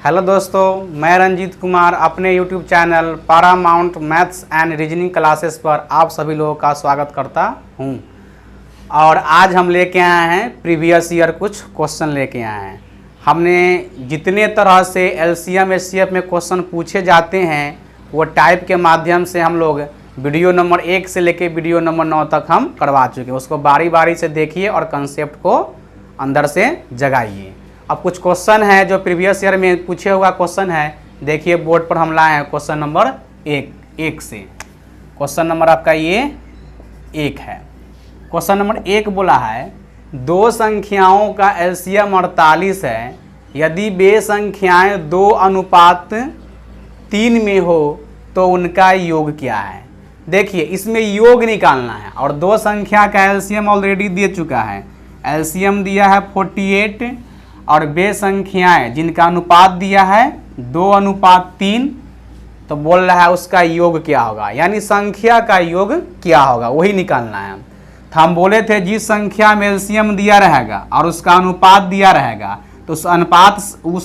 Hello दोस्तों, मैं रंजीत कुमार अपने YouTube channel Paramount maths and reasoning classes पर आप सभी लोगों का स्वागत करता हूं। और आज हम लेके आए हैं प्रीवियस ईयर कुछ क्वेश्चन लेके आए हैं। हमने जितने तरह से एलसीएम एचसीएफ में क्वेश्चन पूछे जाते हैं वो टाइप के माध्यम से हम लोग वीडियो नंबर 1 से लेके वीडियो नंबर 9 तक हम करवा चुके हैं। उसको बारी बारी से देखिए और कंसेप्ट को अंदर से जगाइए। अब कुछ क्वेश्चन है जो प्रीवियस ईयर में पूछे हुआ क्वेश्चन है, देखिए बोर्ड पर हम लाए हैं क्वेश्चन नंबर 1 से। क्वेश्चन नंबर आपका ये 1 है। क्वेश्चन नंबर 1 बोला है दो संख्याओं का एलसीएम 48 है, यदि वे संख्याएं 2:3 में हो तो उनका योग क्या है। देखिए इसमें योग निकालना है और दो संख्या का एलसीएम ऑलरेडी दे चुका है। एलसीएम दिया है 48 और वे संख्याएं जिनका अनुपात दिया है 2:3, तो बोल रहा है उसका योग क्या होगा, यानी संख्या का योग क्या होगा वही निकालना है। तो हम बोले थे जिस संख्या में एलसीएम दिया रहेगा और उसका अनुपात दिया रहेगा तो उस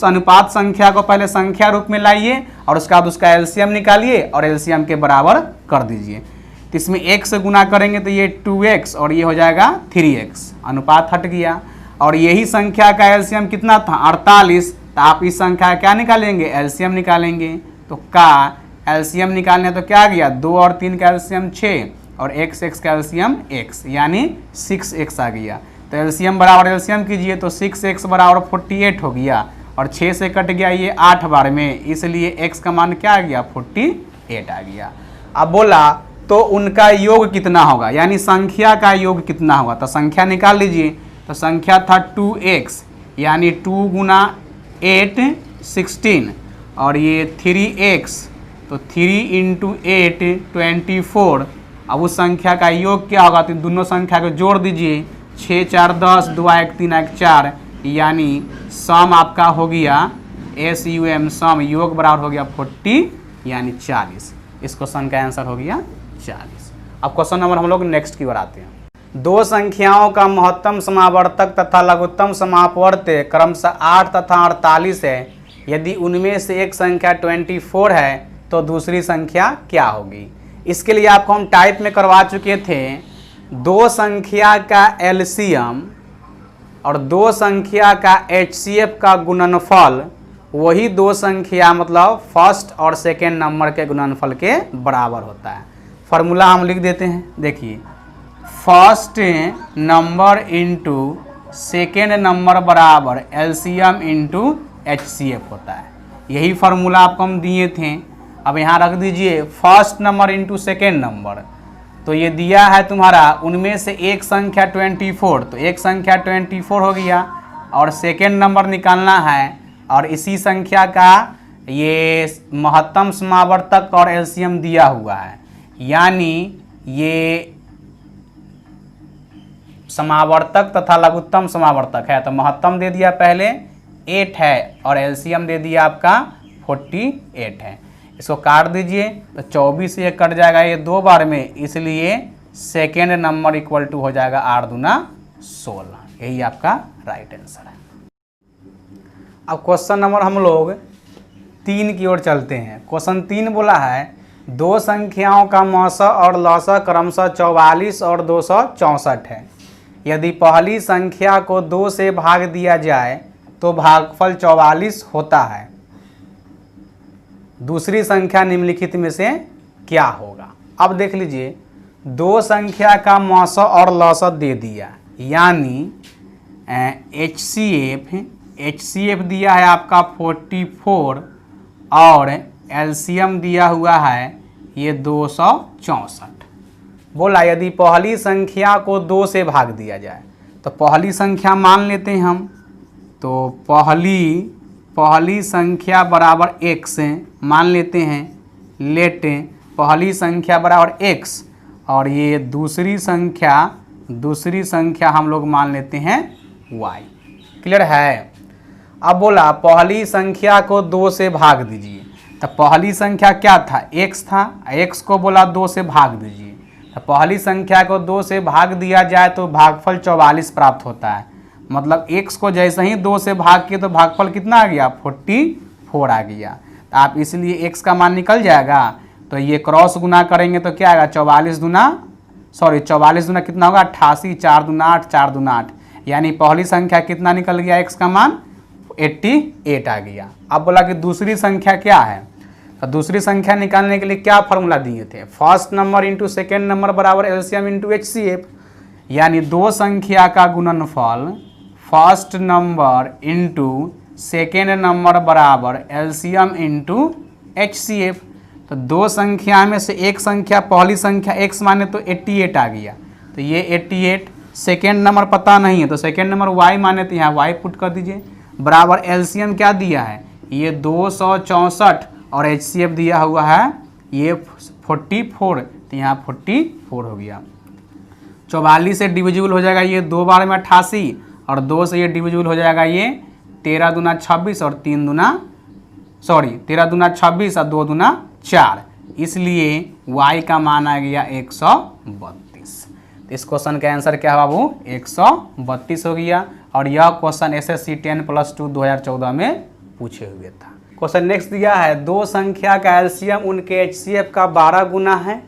अनुपात संख्या को पहले संख्या रूप में लाइए और उसके बाद उसका एलसीएम निकालिए और एलसीएम के बराबर कर दीजिए। तो इसमें 1 से गुना करेंगे तो ये 2x और ये हो जाएगा 3x, अनुपात हट गया। और यही संख्या का एलसीएम कितना था 48, तो आप इस संख्या का क्या निकालेंगे, एलसीएम निकालेंगे। तो का एलसीएम निकालने तो क्या आ गया, 2 और 3 का एलसीएम 6 और x का एलसीएम x, यानी 6x आ गया। तो एलसीएम बराबर एलसीएम कीजिए तो 6x बराबर 48 हो गया और 6 से कट गया ये 8 बार में, इसलिए x का मान क्या आ गया 48 आ गया। अब बोला तो उनका योग कितना होगा, यानी संख्या का योग कितना होगा। तो संख्या निकाल लीजिए। तो संख्या था 2x, यानी 2 × 8 16 और ये 3x, तो 3 × 8 24। अब उस संख्या का योग क्या होगा, तो दोनों संख्या को जोड़ दीजिए, 6 4 10, 2 1 3 1 4, यानी सम आपका हो गया SUM, सम योग बराबर हो गया 40 यानी 40। इस क्वेश्चन का आंसर हो गया 40। अब क्वेश्चन नंबर हम लोग नेक्स्ट की ओर आते हैं। दो संख्याओं का महत्तम समावर्तक तथा लघुत्तम समापवर्त्य क्रमशः 8 तथा 48 है। यदि उनमें से एक संख्या 24 है तो दूसरी संख्या क्या होगी। इसके लिए आपको हम टाइप में करवा चुके थे। दो संख्या का एलसीएम और दो संख्या का एचसीएफ का गुणनफल वही दो संख्या मतलब फर्स्ट और सेकेंड नंबर के गुणनफल के बराबर होता है। फॉर्मूला हम लिख देते हैं, देखिए first number into second number बराबर एलसीएम इंटू एचसीएफ होता है। यही फार्मूला आपको हम दिए थे। अब यहाँ रख दीजिए first number into second number, तो ये दिया है तुम्हारा उनमें से एक संख्या 24, तो एक संख्या 24 हो गया और सेकेंड नंबर निकालना है और इसी संख्या का ये महत्तम समावर्तक और एलसीएम दिया हुआ है, यानी ये समावर्तक तथा लघुत्तम समावर्तक है। तो महत्तम दे दिया पहले 8 है और एलसीएम दे दिया आपका 48 है। इसको काट दीजिए तो 24 से कट जाएगा ये 2 बार में, इसलिए सेकेंड नंबर इक्वल टू हो जाएगा 8 दूना 16। यही आपका राइट आंसर है। अब क्वेश्चन नंबर हम लोग 3 की ओर चलते हैं। क्वेश्चन 3 बोला है दो संख्याओं का मौसा और लौसा क्रमशः 44 और 264 है। यदि पहली संख्या को 2 से भाग दिया जाए तो भागफल 44 होता है। दूसरी संख्या निम्नलिखित में से क्या होगा। अब देख लीजिए दो संख्या का मौसा और लौसा दे दिया, यानी एचसीएफ दिया है आपका 44 और एलसीएम दिया हुआ है ये 264। बोला यदि पहली संख्या को 2 से भाग दिया जाए, तो पहली संख्या मान लेते हैं हम, तो पहली संख्या बराबर x मान लेते हैं, लेट पहली संख्या बराबर x और ये दूसरी संख्या हम लोग मान लेते हैं y। क्लियर है। अब बोला पहली संख्या को 2 से भाग दीजिए, तो पहली संख्या क्या था x था, x को बोला 2 से भाग दीजिए। तो पहली संख्या को 2 से भाग दिया जाए तो भागफल 44 प्राप्त होता है। मतलब x को जैसे ही 2 से भाग किए तो भागफल कितना आ गया 44 4 आ गया। तो आप इसलिए x का मान निकल जाएगा, तो ये क्रॉस गुना करेंगे तो क्या आएगा 44 दूना कितना होगा 88, 4 दूना 8, 4 दूना 8, यानी पहली संख्या कितना निकल गया x का मान 88 आ गया। अब बोला कि दूसरी संख्या क्या है, तो दूसरी संख्या निकालने के लिए क्या फॉर्मूला दिए थे, first number into second number बराबर एलसीएम इंटू एचसीएफ, यानी दो संख्या का गुणनफल first number into second number बराबर एलसीएम इंटू एचसीएफ। तो दो संख्या में से एक संख्या पहली संख्या x माने तो 88 आ गया, तो ये 88, सेकेंड नंबर पता नहीं है तो सेकेंड नंबर y माने तो यहाँ y पुट कर दीजिए, बराबर एलसीएम क्या दिया है ये 264 और एचसीएफ दिया हुआ है ये 44, तो यहाँ 44 हो गया। 44 से डिविजिबल हो जाएगा ये 2 बार में 88 और 2 से ये डिविजिबल हो जाएगा ये 13 दूना 26 और 13 दूना 26 और 2 दूना 4, इसलिए y का मान आ गया 132। तो इस क्वेश्चन का आंसर क्या है बाबू 132 हो गया। और यह क्वेश्चन SSC 10+2 2014 में पूछे हुए था। क्वेश्चन नेक्स्ट दिया है दो संख्या का एलसीएम उनके एचसीएफ का 12 गुना है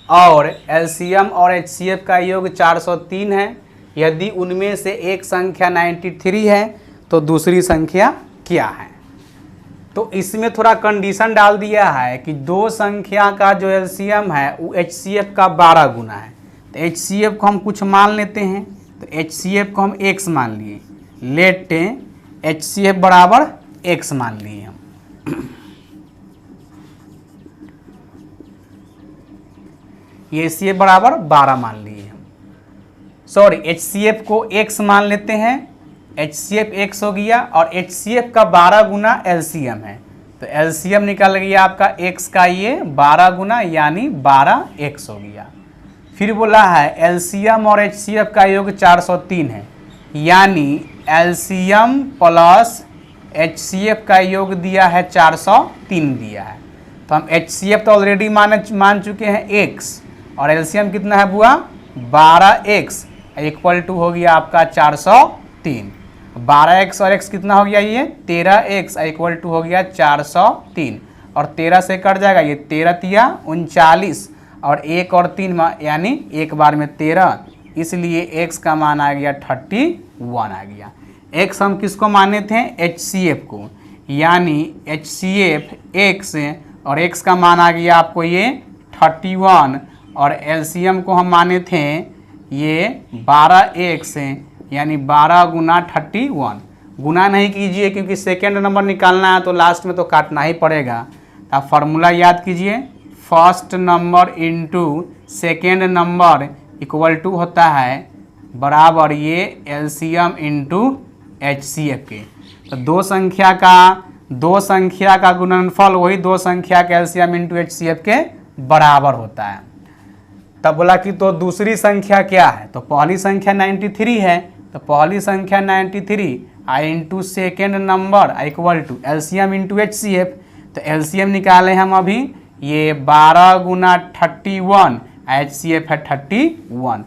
और एलसीएम और एचसीएफ का योग 403 है। यदि उनमें से एक संख्या 93 है तो दूसरी संख्या क्या है। तो इसमें थोड़ा कंडीशन डाल दिया है कि दो संख्या का जो एलसीएम है वो एचसीएफ का 12 गुना है। तो एचसीएफ को हम कुछ मान लेते हैं, तो एचसीएफ को हम x मान लिए, लेट एचसीएफ बराबर x मान लिए हम। ये एचसीएफ बराबर 12 मान लिए हम, सॉरी एचसीएफ को x मान लेते हैं, एचसीएफ x हो गया और एचसीएफ का 12 गुना एलसीएम है, तो एलसीएम निकल गया आपका x का ये 12 गुना यानी 12x हो गया। फिर बोला है एलसीएम और एचसीएफ का योग 403 है, यानी एलसीएम प्लस एचसीएफ का योग दिया है 403 दिया है। तो हम एचसीएफ तो ऑलरेडी मान चुके हैं x और एलसीएम कितना है बुआ 12x इक्वल टू हो गया आपका 403। 12x और x कितना हो गया ये 13x इक्वल टू हो गया 403 और 13 से कट जाएगा ये 13 तिया 39 और 1 और 3 यानी एक बार में 13, इसलिए x का मान आ गया 31 आ गया। x हम किसको माने थे HCF को, यानी HCF x और x का मान आ गया आपको ये 31 और LCM को हम माने थे ये 12x यानी 12 गुना 31। गुना नहीं कीजिए क्योंकि सेकेंड नंबर निकालना है तो लास्ट में तो काटना ही पड़ेगा। तो आप फार्मूला याद कीजिए, first number into second number equal to होता है बराबर ये एलसीएम इंटू एचसीएफ के। तो दो संख्या का गुणनफल वही दो संख्या के एलसीएम इंटू एचसीएफ के बराबर होता है। तब बोला कि तो दूसरी संख्या क्या है, तो पहली संख्या 93 है, तो पहली संख्या 93 आई into second number equal to LCM into HCF. तो एलसीएम निकाले हम अभी ये 12 गुना 31, एचसीएफ है 31,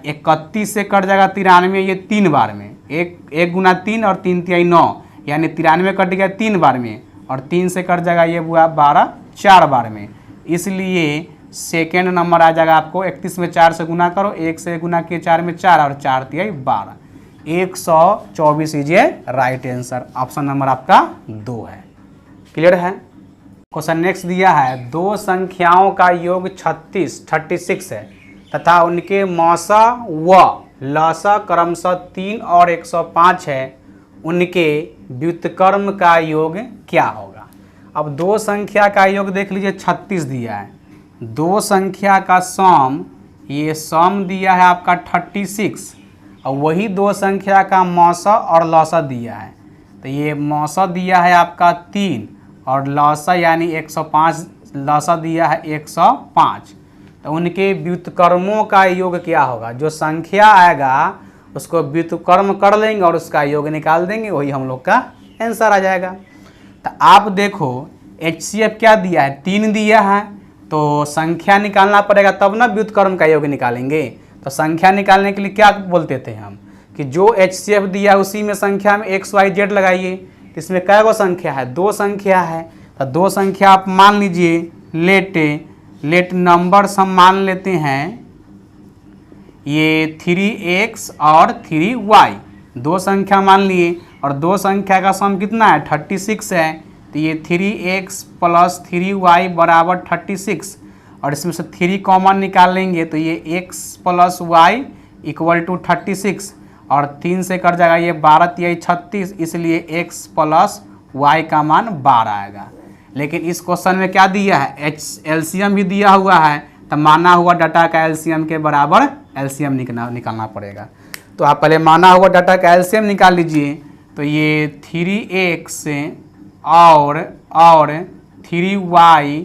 31 से कट जाएगा 93 ये 3 बार में, एक गुना 3 और 3 तिहाई 9 यानी 93 कट गया 3 बार में और 3 से कट जाएगा ये हुआ 12 4 बार में, इसलिए सेकेंड नंबर आ जाएगा आपको 31 में 4 से गुना करो, 1 से गुना किए 4 में 4 और 4 तिहाई 12, 124 is a right answer. Option number आपका 2 है। क्लियर है। क्वेश्चन नेक्स्ट दिया है दो संख्याओं का योग 36 है तथा उनके मौसा व लसा क्रमशः 3 और 105 है, उनके व्युत्क्रम का योग क्या होगा। अब दो संख्या का योग देख लीजिए 36 दिया है, दो संख्या का सम ये सम दिया है आपका 36 और वही दो संख्या का मौसा और लसा दिया है, तो ये मौसा दिया है आपका 3 और लसा यानी 105 लसा दिया है 105, तो उनके व्युत्क्रमों का योग क्या होगा। जो संख्या आएगा उसको व्युत्क्रम कर लेंगे और उसका योग निकाल देंगे, वही हम लोग का आंसर आ जाएगा। तो आप देखो HCF क्या दिया है 3 दिया है, तो संख्या निकालना पड़ेगा तब ना व्युत्क्रम का योग निकालेंगे। तो संख्या निकालने के लिए क्या बोलते थे हम कि जो HCF दिया उसी में संख्या में XYZ लगाइए, तो इसमें कै गो संख्या है, 2 संख्या है। तो 2 संख्या आप मान लीजिए, लेट नंबर्स हम मान लेते हैं ये 3x और 3y, 2 संख्या मान लिए और 2 संख्या का सम कितना है 36 है। तो ये 3x प्लस 3y बराबर 36 और इसमें से 3 कॉमन निकाल लेंगे तो ये x plus y equal to 36 और 3 से कट जाएगा ये 12 3 36, इसलिए x प्लस y का मान 12 आएगा। लेकिन इस क्वेश्चन में क्या दिया है, एलसीएम भी दिया हुआ है, तो माना हुआ डाटा का एलसीएम के बराबर एलसीएम निकालना पड़ेगा। तो आप पहले माना हुआ डाटा का एलसीएम निकाल लीजिए। तो ये 3x और 3y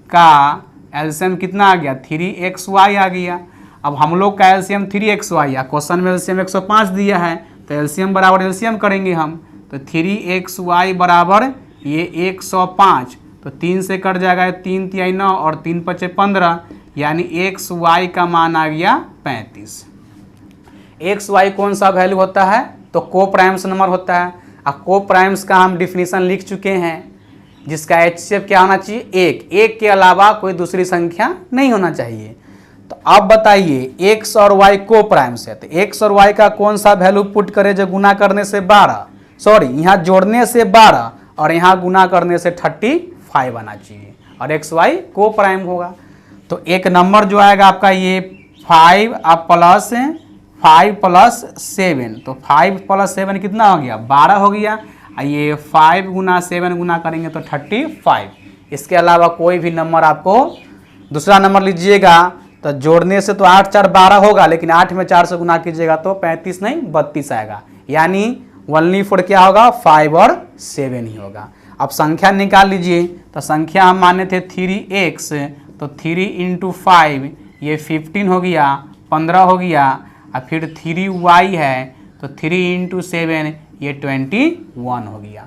का एलसीएम कितना आ गया, 3xy आ गया। अब हम लोग का एलसीएम 3xy या क्वेश्चन में एलसीएम 105 दिया है, तो एलसीएम बराबर एलसीएम करेंगे हम। तो 3xy बराबर ये 105, तो 3 से कट जाएगा 3 3 9 और 3 5 15, यानी xy का मान आ गया 35। xy कौन सा वैल्यू होता है, तो को प्राइम्स नंबर होता है। अब को प्राइम्स का हम डिफिनीशन लिख चुके हैं, जिसका HCF क्या होना चाहिए, 1 के अलावा कोई दूसरी संख्या नहीं होना चाहिए। तो अब बताइए x और y को प्राइम्स है, तो x और y का कौन सा वैल्यू पुट करें जो गुना करने से 12, सॉरी यहाँ जोड़ने से 12 और यहाँ गुना करने से 35 आना चाहिए और एक्स वाई को प्राइम होगा। तो एक नंबर जो आएगा आपका ये 5 अब प्लस 5 प्लस 7, तो 5 प्लस 7 कितना हो गया 12 हो गया। ये 5 गुना 7 गुना करेंगे तो 35। इसके अलावा कोई भी नंबर आपको दूसरा नंबर लीजिएगा तो जोड़ने से तो 8 4 12 होगा, लेकिन 8 में 4 से गुना कीजिएगा तो 35 नहीं 32 आएगा, यानी ओनली फॉर क्या होगा 5 और 7 ही होगा। अब संख्या निकाल लीजिए, तो संख्या हम माने थे 3x, तो 3 इंटू 5 ये 15 हो गया, 15 हो गया, और फिर 3y है तो 3 इंटू 7 ये 21 हो गया।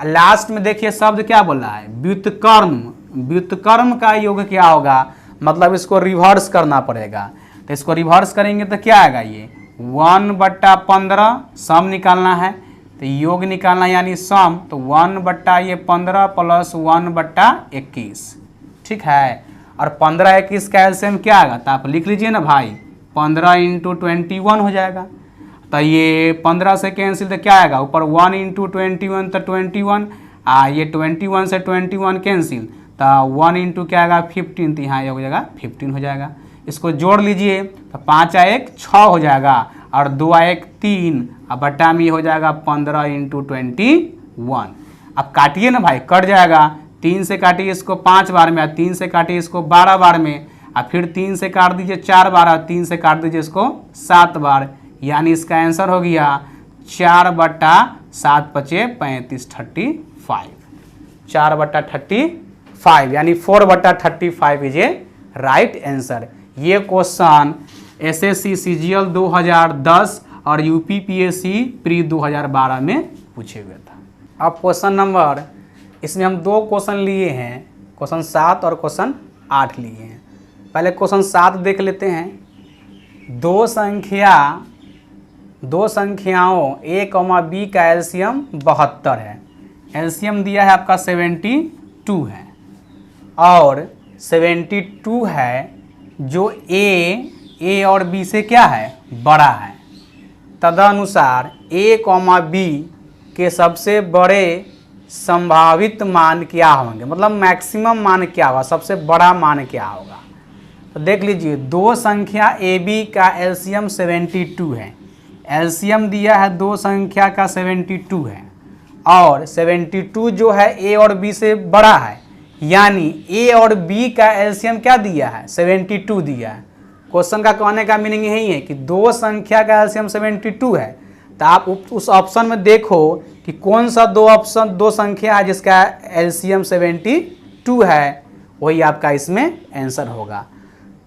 लास्ट में देखिए शब्द क्या बोला है, व्युत्कर्म। व्युत्कर्म का योग क्या होगा, मतलब इसको रिवर्स करना पड़ेगा। तो इसको रिवर्स करेंगे तो क्या आएगा, ये 1/15 सम निकालना है, तो योग निकालना यानी सम, तो 1/15 प्लस 1/21, ठीक है। और 15 21 का एलसीएम क्या आएगा, तो आप लिख लीजिए ना भाई, 15 इंटू 21 हो जाएगा। तो ये 15 से कैंसिल तो क्या आएगा, ऊपर 1 इंटू 21 तो 21, ये 21 से 21 कैंसिल, तो 1 इंटू क्या आएगा 15, तो यहाँ हो जाएगा 15 हो जाएगा। इसको जोड़ लीजिए तो 5 1 6 हो जाएगा और 2 1 3, अब बट्टा में हो जाएगा 15 इंटू 21। अब काटिए ना भाई, कट जाएगा, 3 से काटिए इसको 5 बार में, 3 से काटिए इसको 12 बार में, और फिर 3 से काट दीजिए 4 बार, और 3 से काट दीजिए इसको 7 बार, यानी इसका आंसर हो गया 4/7 5 35 35, 4/35 यानी 4/35 इज ए राइट आंसर। ये क्वेश्चन एसएससी सीजीएल 2010 और यूपीपीएससी प्री 2012 में पूछे हुए था। अब क्वेश्चन नंबर, इसमें हम 2 क्वेश्चन लिए हैं, क्वेश्चन 7 और क्वेश्चन 8 लिए हैं। पहले क्वेश्चन 7 देख लेते हैं। दो संख्याओं a, b का एलसीएम 72 है। एलसीएम दिया है आपका 72 है, और 72 है जो a और b से क्या है बड़ा है। तदनुसार a, b के सबसे बड़े संभावित मान क्या होंगे, मतलब मैक्सिमम मान क्या होगा, सबसे बड़ा मान क्या होगा। तो देख लीजिए, दो संख्या ए बी का एलसीएम 72 है। एलसीएम दिया है दो संख्या का 72 है, और 72 जो है ए और बी से बड़ा है, यानी ए और बी का एलसीएम क्या दिया है 72 दिया है। क्वेश्चन का कहने का मीनिंग यही है कि दो संख्या का एलसीएम 72 है, तो आप उस ऑप्शन में देखो कि कौन सा दो संख्या है जिसका एलसीएम 72 है, वही आपका इसमें आंसर होगा।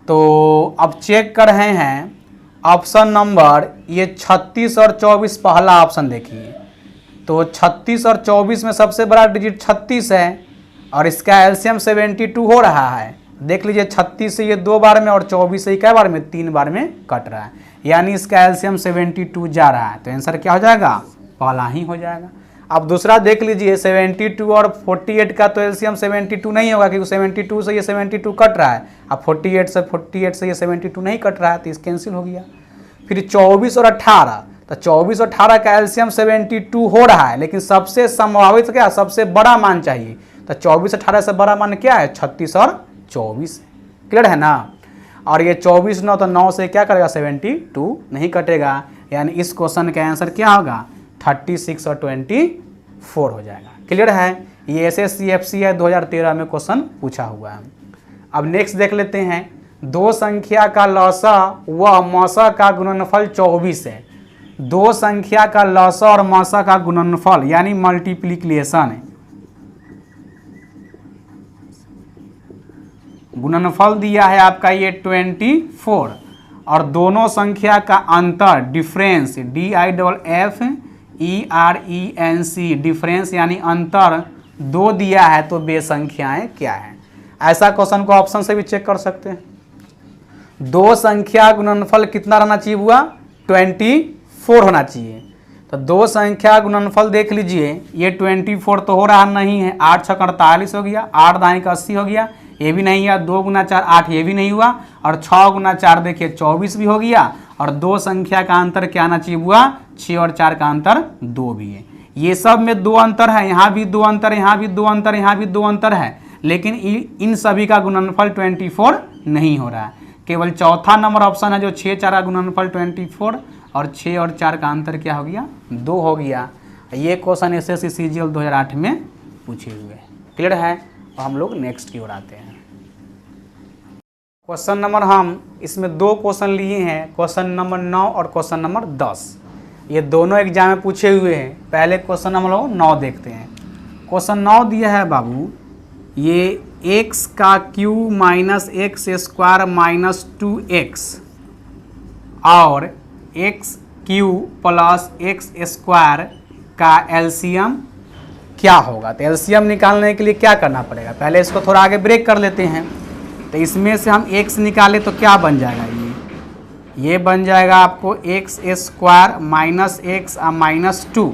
तो अब चेक कर रहे हैं ऑप्शन नंबर ये 36 और 24, पहला ऑप्शन देखिए। तो 36 और 24 में सबसे बड़ा डिजिट 36 है और इसका एलसीएम 72 हो रहा है। देख लीजिए 36 से ये 2 बार में और 24 से क्या बार में 3 बार में कट रहा है, यानी इसका एलसीएम 72 जा रहा है। तो आंसर क्या हो जाएगा, पहला ही हो जाएगा। अब दूसरा देख लीजिए 72 और 48 का तो एलसीएम 72 नहीं होगा, क्योंकि 72 से ये 72 कट रहा है। अब 48 से ये 72 नहीं कट रहा है, तो इस कैंसिल हो गया। फिर 24 और 18, तो 24 और 18 का एलसीएम 72 हो रहा है, लेकिन सबसे संभावित क्या, सबसे बड़ा मान चाहिए। तो 24 18 से बड़ा मान क्या है, 36 और 24। क्लियर है ना। और ये 24 9, तो 9 से क्या करेगा, 72 नहीं कटेगा, यानी इस क्वेश्चन का आंसर क्या होगा, 36 और 24 हो जाएगा। क्लियर है। ये SSC FC है, 2013 में क्वेश्चन पूछा हुआ है। अब नेक्स्ट देख लेते हैं, दो संख्या का लसा व मसा का गुणनफल 24 है। दो संख्या का लसा और मसा का गुणनफल यानी मल्टीप्लिकेशन है, गुणनफल दिया है आपका ये 24, और दोनों संख्या का अंतर डिफरेंस DIFFERENC डिफरेंस यानी अंतर 2 दिया है, तो वे संख्याएं क्या है। ऐसा क्वेश्चन को ऑप्शन से भी चेक कर सकते हैं। दो संख्या गुणनफल कितना रहना चाहिए हुआ, 24 होना चाहिए। तो दो संख्या गुणनफल देख लीजिए, ये 24 तो हो रहा नहीं है, 8 6 48 हो गया, 8 दाएं का 80 हो गया, ये भी नहीं हुआ। 2 गुना 4 8, ये भी नहीं हुआ। और 6 गुना 4 देखिए 24 भी हो गया। और दो संख्या का अंतर क्या आना चाहिए हुआ, 6 और 4 का अंतर 2 भी है। ये सब में 2 अंतर है, यहाँ भी 2 अंतर, यहाँ भी 2 अंतर, यहाँ भी 2 अंतर है, लेकिन इन सभी का गुणनफल 24 नहीं हो रहा है। केवल चौथा नंबर ऑप्शन है जो 6 4 का गुणनफल 24, और 6 और 4 का अंतर क्या हो गया, 2 हो गया। ये क्वेश्चन SSC CGL 2008 में पूछे हुए। क्लियर है। तो हम लोग नेक्स्ट की ओर आते हैं। क्वेश्चन नंबर, हम इसमें 2 क्वेश्चन लिए हैं, क्वेश्चन नंबर 9 और क्वेश्चन नंबर 10। ये दोनों एग्जाम में पूछे हुए हैं। पहले क्वेश्चन हम लोग 9 देखते हैं। क्वेश्चन 9 दिया है बाबू, ये x का cube minus x square minus 2x और x cube plus x square का एलसीएम क्या होगा। तो एलसीएम निकालने के लिए क्या करना पड़ेगा, पहले इसको थोड़ा आगे ब्रेक कर लेते हैं। तो इसमें से हम x निकाले तो क्या बन जाएगा, ये बन जाएगा आपको x square minus x minus 2,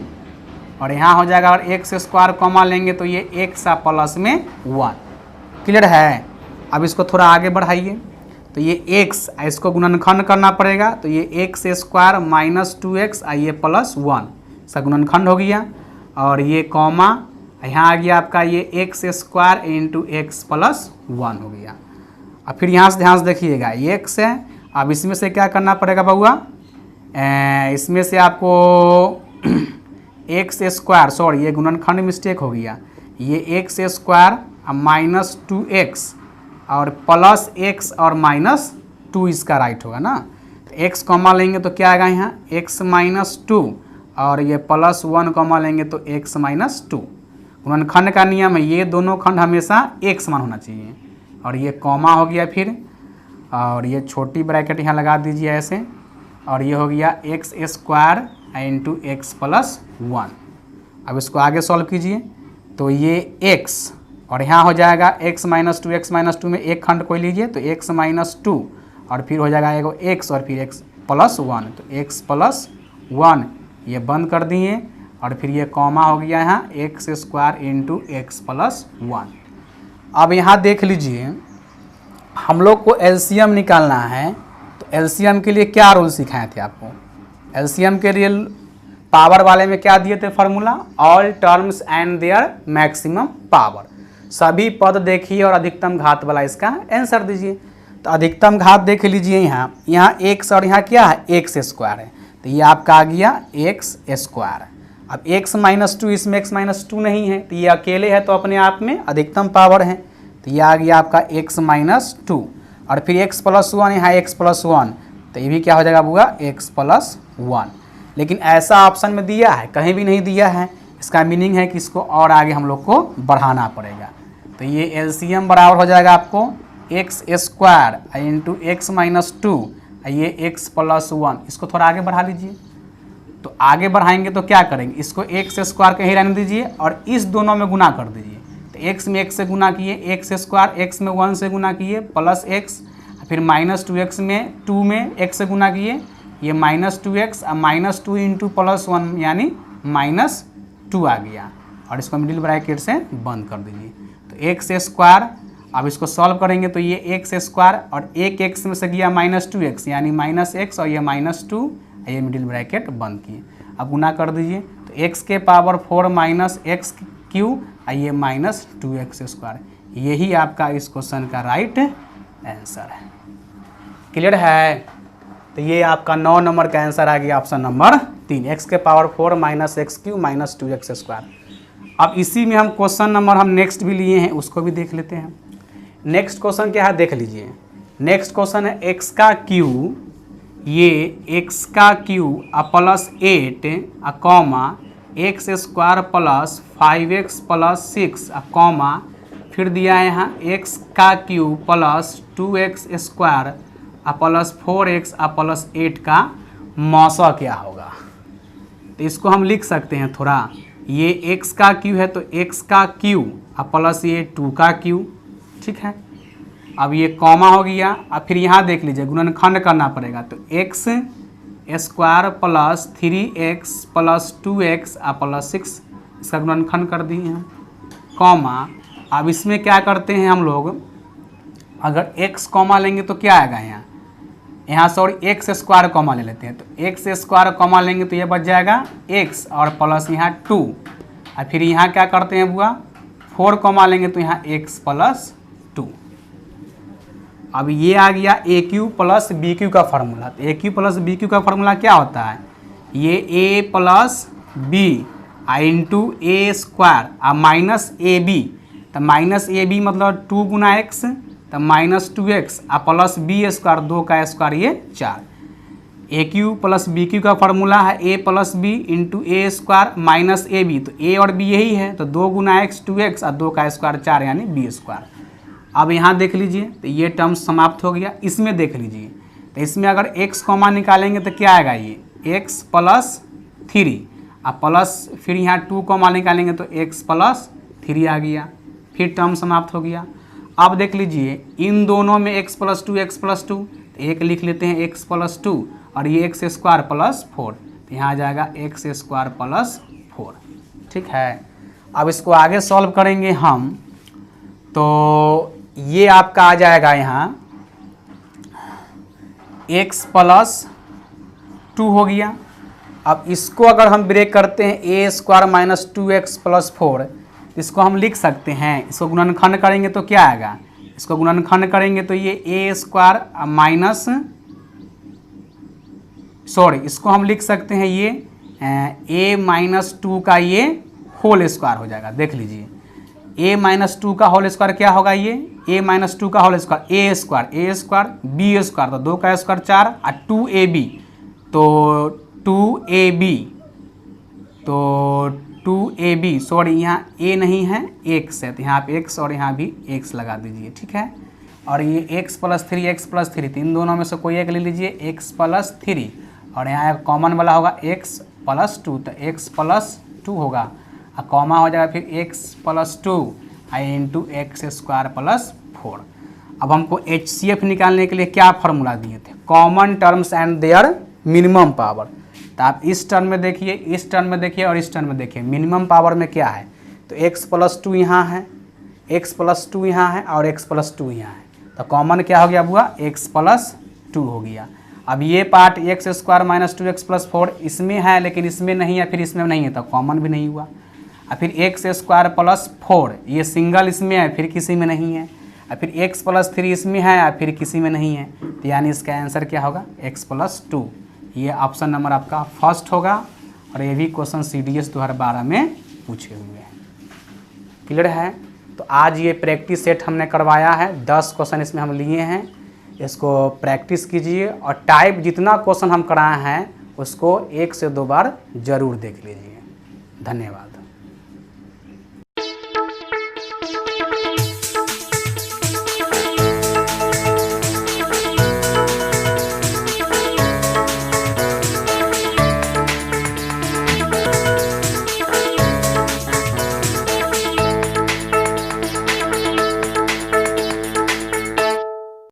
और यहाँ हो जाएगा, और एक्स स्क्वायर कॉमा लेंगे तो ये एक्स प्लस में 1। क्लियर है। अब इसको थोड़ा आगे बढ़ाइए, तो ये x, इसको गुणनखंड करना पड़ेगा, तो ये एक्स स्क्वायर माइनस 2x ये प्लस 1, इसका गुणनखंड हो गया। और ये कॉमा यहाँ आ गया आपका ये x square into x plus 1 हो गया। अब फिर यहाँ से ध्यान से देखिएगा, ये x है। अब इसमें से क्या करना पड़ेगा बउआ, इसमें से आपको एक्स स्क्वायर, सॉरी ये गुणनखंड मिस्टेक हो गया, ये एक्स स्क्वायर माइनस 2x और प्लस x और माइनस 2 इसका राइट होगा ना। तो x कॉमा लेंगे तो क्या आएगा यहाँ x माइनस 2, और ये प्लस 1 कॉमा लेंगे तो x माइनस 2। गुणनखंड का नियम है, ये दोनों खंड हमेशा एक समान होना चाहिए। और ये कॉमा हो गया फिर, और ये छोटी ब्रैकेट यहाँ लगा दीजिए ऐसे, और ये हो गया x square into x plus 1। अब इसको आगे सॉल्व कीजिए, तो ये x, और यहाँ हो जाएगा x माइनस 2, एक्स माइनस 2 में एक खंड कोई लीजिए तो x माइनस 2, और फिर हो जाएगा एगो x और फिर x प्लस 1, तो x प्लस 1 ये बंद कर दिए, और फिर ये कॉमा हो गया यहाँ x square into x plus 1। अब यहाँ देख लीजिए, हम लोग को एलसीएम निकालना है, तो एलसीएम के लिए क्या रूल सिखाए थे आपको। एलसीएम के लिए पावर वाले में क्या दिए थे formula, all terms and their maximum power. सभी पद देखिए और अधिकतम घात वाला इसका आंसर दीजिए। तो अधिकतम घात देख लीजिए, यहाँ एक्स और यहाँ क्या है एक्स स्क्वायर है, तो ये आपका आ गया एक्स स्क्वायर। अब x माइनस 2, इसमें x माइनस 2 नहीं है, तो ये अकेले है तो अपने आप में अधिकतम पावर है, तो ये आ गया आपका x माइनस 2, और फिर x प्लस 1 यहाँ x प्लस 1, तो ये भी क्या हो जाएगा बुआ x प्लस 1। लेकिन ऐसा ऑप्शन में दिया है, कहीं भी नहीं दिया है, इसका मीनिंग है कि इसको और आगे हम लोग को बढ़ाना पड़ेगा। तो ये एलसीएम बराबर हो जाएगा आपको x square into x minus 2, ये x प्लस 1, इसको थोड़ा आगे बढ़ा लीजिए। तो आगे बढ़ाएंगे तो क्या करेंगे, इसको एक्स स्क्वायर कहीं रहने दीजिए और इस दोनों में गुना कर दीजिए। तो x में x से गुना किए, एक्स स्क्वायर x में 1 से गुना किए प्लस x, फिर माइनस 2x में 2 में x से गुना किए, ये minus 2x, minus 2 into plus 1 यानी माइनस 2 आ गया और इसको मिडिल ब्रैकेट से बंद कर दीजिए। तो एक्स स्क्वायर, अब इसको सॉल्व करेंगे तो ये एक्स स्क्वायर और एक एक्स में से गया -2x यानी -x और ये -2, ये मिडिल ब्रैकेट बंद किए। अब गुना कर दीजिए तो x के पावर 4 -x क्यू और ये -2x स्क्वायर, यही आपका इस क्वेश्चन का राइट आंसर है। क्लियर है? तो ये आपका 9 नंबर का आंसर आ गया ऑप्शन नंबर 3, x के power 4 -x Q -2x square. अब इसी में हम क्वेश्चन नंबर हम नेक्स्ट भी लिए हैं, उसको भी देख लेते हैं। नेक्स्ट क्वेश्चन क्या है देख लीजिए। नेक्स्ट क्वेश्चन है x का क्यू, ये x का Q plus 8 comma x square plus 5x plus 6 comma फिर दिया है यहाँ x का Q plus 2x square plus 4x plus 8 का मौसा क्या होगा। तो इसको हम लिख सकते हैं थोड़ा, ये x का क्यू है तो x का क्यू प्लस ये 2 का क्यू, ठीक है। अब ये कॉमा हो गया, अब फिर यहाँ देख लीजिए गुणनखंड करना पड़ेगा तो x square plus 3x plus 2x plus 6 इसका गुणनखंड कर दिए हैं, कॉमा अब इसमें क्या करते हैं हम लोग, अगर x कॉमा लेंगे तो क्या आएगा यहाँ सॉरी एक्स स्क्वायर कॉमा ले लेते हैं तो एक्स स्क्वायर कॉमा लेंगे तो ये बच जाएगा x और प्लस यहाँ 2 और फिर यहाँ क्या करते हैं बुआ 4 कॉमा लेंगे तो यहाँ x प्लस 2। अब ये आ गया A Q plus B Q का फार्मूला। तो A Q plus B Q का फार्मूला क्या होता है, ये A plus B into A square minus A B, तो माइनस ए बी मतलब 2 गुना एक्स तो -2x प्लस बी स्क्वायर 2 का स्क्वायर ये 4। A Q plus B Q का फार्मूला है A plus B into A square minus A B, तो A और B यही है तो 2 गुना एक्स 2x और 2 का स्क्वायर 4 यानी बी स्क्वायर। अब यहाँ देख लीजिए तो ये टर्म समाप्त हो गया। इसमें देख लीजिए तो इसमें अगर x कॉमा निकालेंगे तो क्या आएगा, ये x प्लस 3 और प्लस फिर यहाँ 2 कॉमा निकालेंगे तो x प्लस 3 आ गया, फिर टर्म समाप्त हो गया। अब देख लीजिए इन दोनों में x प्लस 2 तो एक लिख लेते हैं x प्लस 2 और ये x स्क्वायर प्लस 4, तो यहाँ आ जाएगा x स्क्वायर प्लस 4, ठीक है। अब इसको आगे सॉल्व करेंगे हम तो ये आपका आ जाएगा यहाँ x प्लस 2 हो गया। अब इसको अगर हम ब्रेक करते हैं ए स्क्वायर माइनस 2x प्लस 4, इसको हम लिख सकते हैं, इसको गुणनखंड करेंगे तो क्या आएगा, इसको गुणनखंड करेंगे तो ये ए स्क्वायर माइनस इसको हम लिख सकते हैं ये a माइनस 2 का ये होल स्क्वायर हो जाएगा। देख लीजिए a माइनस 2 का होल स्क्वायर क्या होगा, ये a माइनस 2 का whole square a square b square तो 2 का स्क्वायर 4 और 2ab तो 2ab सॉरी यहाँ a नहीं है x है तो यहाँ पे x और यहाँ भी x लगा दीजिए, ठीक है। और ये x प्लस 3 तो इन दोनों में से कोई एक ले लीजिए x प्लस 3 और यहाँ कॉमन वाला होगा x प्लस 2 तो x प्लस 2 होगा और कॉमा हो जाएगा फिर x plus 2 into x square plus 4। अब हमको HCF निकालने के लिए क्या फार्मूला दिए थे, common terms and their minimum power. तो आप इस टर्म में देखिए, इस टर्म में देखिए और इस टर्म में देखिए, मिनिमम पावर में क्या है तो x प्लस 2 यहाँ है, x प्लस 2 यहाँ है और x प्लस 2 यहाँ है, तो कॉमन क्या हो गया बुआ x प्लस 2 हो गया। अब ये part x square minus 2x plus 4 इसमें है लेकिन इसमें नहीं है, फिर इसमें नहीं है तो कॉमन भी नहीं हुआ। और फिर एक्स स्क्वायर प्लस 4 ये सिंगल इसमें है फिर किसी में नहीं है, और फिर x प्लस 3 इसमें है और फिर किसी में नहीं है, तो यानी इसका आंसर क्या होगा x प्लस 2। ये ऑप्शन नंबर आपका फर्स्ट होगा और ये भी क्वेश्चन CDS 2012 में पूछे हुए हैं। क्लियर है? तो आज ये प्रैक्टिस सेट हमने करवाया है, 10 क्वेश्चन इसमें हम लिए हैं, इसको प्रैक्टिस कीजिए और टाइप जितना क्वेश्चन हम कराए हैं उसको 1 से 2 बार ज़रूर देख लीजिए। धन्यवाद।